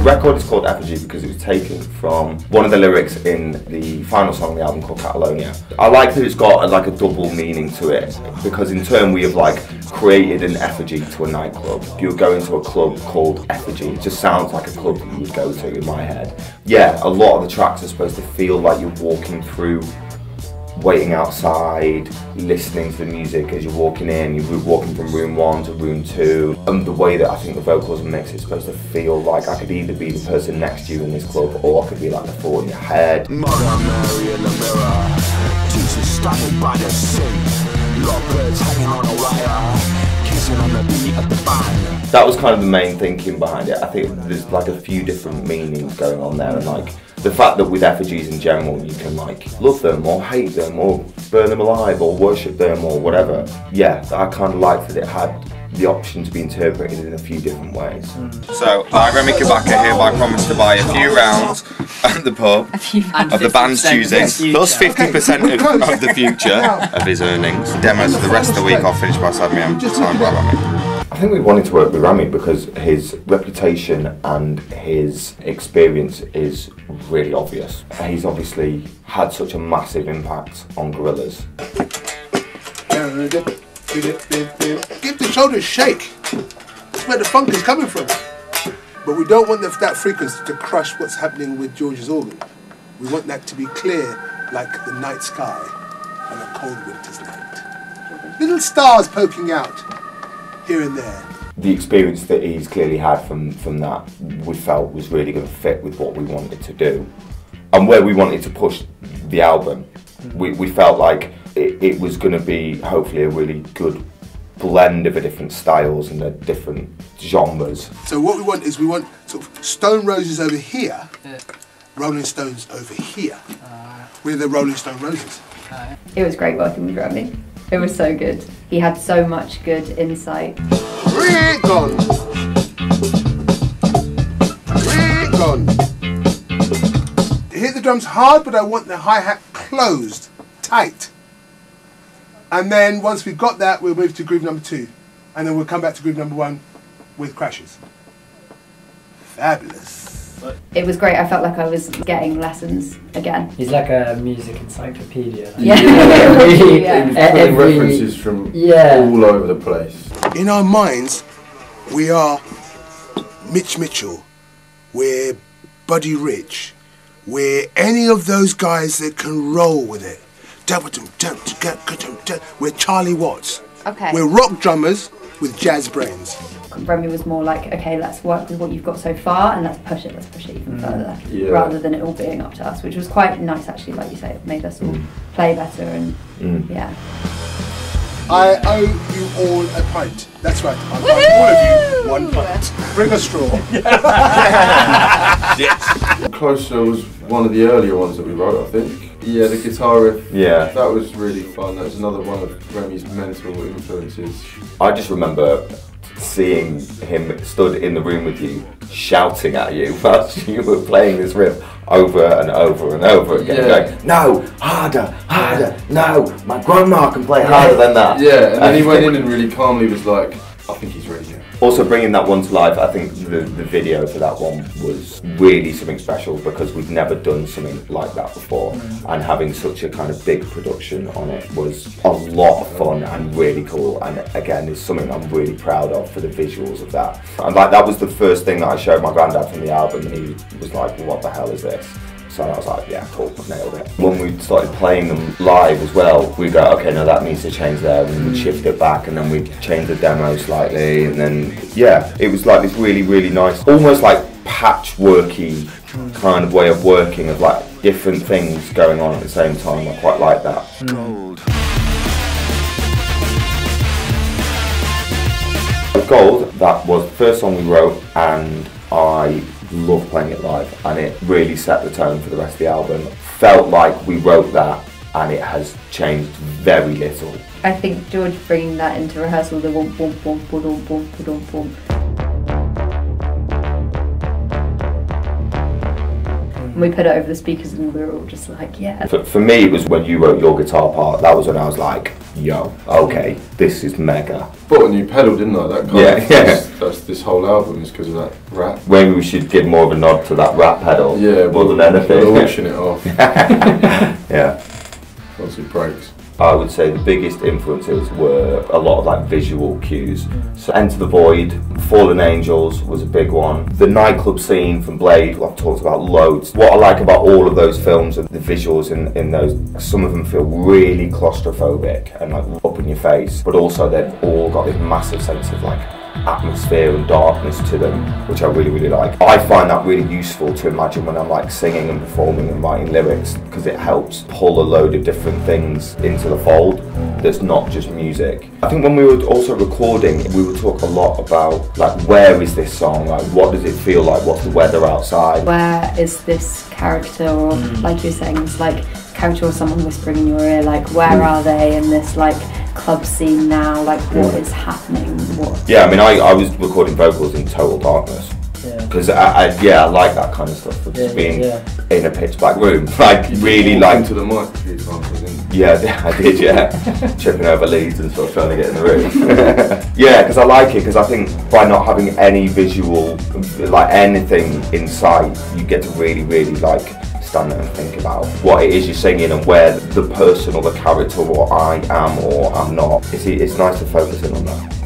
The record is called Effigy because it was taken from one of the lyrics in the final song of the album called Catalonia. I like that it's got like a double meaning to it, because in turn we have like created an effigy to a nightclub. If you were going to a club called Effigy, it just sounds like a club that you would go to in my head. Yeah, a lot of the tracks are supposed to feel like you're walking through, waiting outside, listening to the music as you're walking in. You're walking from room 1 to room 2. And the way that I think the vocals mix, it's supposed to feel like I could either be the person next to you in this club, or I could be like the thought in your head. Mother Mary in the mirror, Jesus standing by the sink, lovebirds hanging on a wire, kissing on the beat of the band. That was kind of the main thinking behind it. I think there's like a few different meanings going on there, and like the fact that with effigies in general you can like love them or hate them or burn them alive or worship them or whatever. Yeah, I kind of liked that it had the option to be interpreted in a few different ways. So I, Remy Kabaka, hereby promise to buy a few rounds at the pub of the band's choosing, plus 50% of the future of his earnings. Demos for the rest of the week I'll finish by 7 p.m. Signed by Remy. I think we wanted to work with Rami because his reputation and his experience is really obvious. He's obviously had such a massive impact on Gorillaz. Give the shoulders shake. That's where the funk is coming from. But we don't want that frequency to crush what's happening with George's organ. We want that to be clear like the night sky on a cold winter's night. Little stars poking out here and there. The experience that he's clearly had from that, we felt was really going to fit with what we wanted to do and where we wanted to push the album. We felt like it was going to be hopefully a really good blend of the different styles and the different genres. So what we want is sort of Stone Roses over here, Rolling Stones over here. We're the Rolling Stone Roses. It was great working with Remy. It was so good. He had so much good insight. Gone. Gone. Hit the drums hard, but I want the hi-hat closed, tight. And then once we've got that, we'll move to groove number 2. And then we'll come back to groove number 1 with crashes. Fabulous. It was great. I felt like I was getting lessons again. He's like a music encyclopedia. Like Every references from all over the place. In our minds, we are Mitch Mitchell, we're Buddy Rich, we're any of those guys that can roll with it. We're Charlie Watts. Okay. We're rock drummers with jazz brains. Remy was more like, okay, let's work with what you've got so far and let's push it even further, rather than it all being up to us, which was quite nice actually, like you say, it made us all play better and yeah. I owe you all a pint. That's right, I owe all of you 1 pint. Bring a straw. Closer was one of the earlier ones that we wrote, I think. Yeah, the guitar riff. Yeah. That was really fun. That was another one of Remy's mental influences. I just remember seeing him stood in the room with you, shouting at you whilst you were playing this riff over and over and over again, going, no, harder, harder, no, my grandma can play harder than that. Yeah, and then he went in and really calmly was like, I think he's ready now. Also bringing that one to life, I think the video for that one was really something special because we'd never done something like that before, and having such a kind of big production on it was a lot of fun and really cool, and again it's something I'm really proud of for the visuals of that. And like that was the first thing that I showed my granddad from the album, and he was like, well, what the hell is this? So I was like, yeah, cool, I've nailed it. When we started playing them live as well, we go, okay, no, that needs to change there, and we'd shift it back, and then we'd change the demo slightly, and then, yeah, it was like this really, really nice, almost like patchworky kind of way of working, of like different things going on at the same time. I quite like that. Gold. Gold, that was the first song we wrote, and I love playing it live, and it really set the tone for the rest of the album. Felt like we wrote that and it has changed very little. I think George bringing that into rehearsal, the womp womp womp womp womp womp womp. And we put it over the speakers and we were all just like, yeah. For me, it was when you wrote your guitar part, that was when I was like, yo, okay, this is mega. Bought a new pedal, didn't I? That that's this whole album is because of that rap. Maybe we should give more of a nod to that rap pedal. Yeah, more than anything. We'll auction it off. Yeah. Once it breaks. I would say the biggest influences were a lot of like visual cues. So Enter the Void, Fallen Angels was a big one. The nightclub scene from Blade, I've talked about loads. What I like about all of those films are the visuals in those. Some of them feel really claustrophobic and like up in your face, but also they've all got this massive sense of like atmosphere and darkness to them, which I really like. I find that really useful to imagine when I'm like singing and performing and writing lyrics, because it helps pull a load of different things into the fold that's not just music. I think when we were also recording, we would talk a lot about like, where is this song, like what does it feel like, what's the weather outside, where is this character, or like you were saying, it's like character or someone whispering in your ear, like where are they in this like club scene now, like what is happening, what? Yeah, I mean I was recording vocals in total darkness, because I like that kind of stuff, of just being in a pitch black room, like really like into the mic a few times, I think. Yeah, I did, tripping over leads and stuff, trying to get in the room. Yeah, because I like it, because I think by not having any visual, like anything in sight, you get to really like stand there and think about what it is you're singing and where the person or the character or I am or I'm not. It's nice to focus in on that.